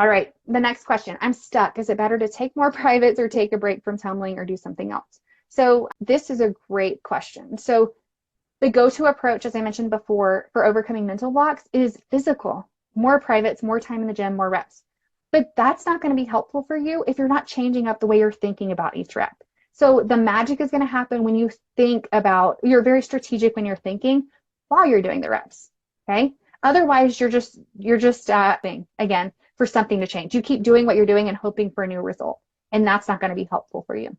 All right, the next question. I'm stuck. Is it better to take more privates or take a break from tumbling or do something else? So this is a great question. So the go-to approach, as I mentioned before, for overcoming mental blocks is physical. More privates, more time in the gym, more reps. But that's not going to be helpful for you if you're not changing up the way you're thinking about each rep. So the magic is going to happen when you think about, you're very strategic when you're thinking while you're doing the reps. Okay. Otherwise, you're just again, for something to change. You keep doing what you're doing and hoping for a new result. And that's not going to be helpful for you.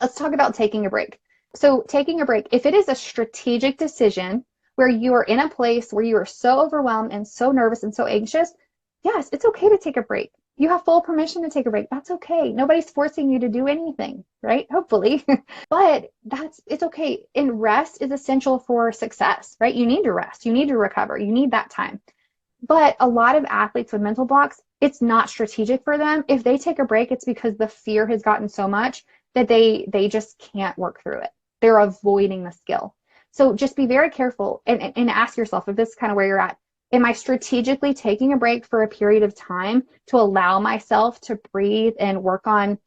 Let's talk about taking a break. So taking a break, if it is a strategic decision where you are in a place where you are so overwhelmed and so nervous and so anxious, yes, it's okay to take a break. You have full permission to take a break. That's okay. Nobody's forcing you to do anything, right? Hopefully. But it's okay. And rest is essential for success, right? You need to rest. You need to recover. You need that time. But a lot of athletes with mental blocks, it's not strategic for them. If they take a break, it's because the fear has gotten so much that they just can't work through it. They're avoiding the skill. So just be very careful and ask yourself if this is kind of where you're at. Am I strategically taking a break for a period of time to allow myself to breathe and work on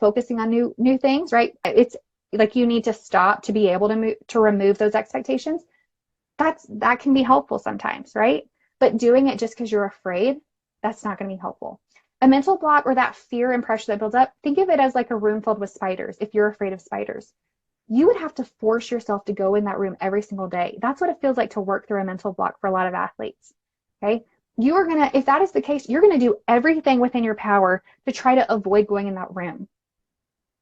focusing on new things, right? It's like you need to stop to be able to remove those expectations. That can be helpful sometimes, right? But doing it just because you're afraid, that's not going to be helpful. A mental block or that fear and pressure that builds up, think of it as like a room filled with spiders. If you're afraid of spiders, you would have to force yourself to go in that room every single day. That's what it feels like to work through a mental block for a lot of athletes. Okay. If that is the case, you're going to do everything within your power to try to avoid going in that room.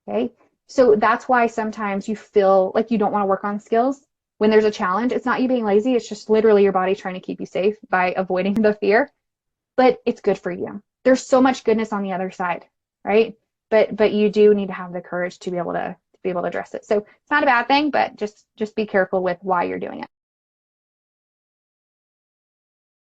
Okay. So that's why sometimes you feel like you don't want to work on skills when there's a challenge. It's not you being lazy. It's just literally your body trying to keep you safe by avoiding the fear, but it's good for you. There's so much goodness on the other side, right? But you do need to have the courage to be able to address it. So it's not a bad thing, but just be careful with why you're doing it.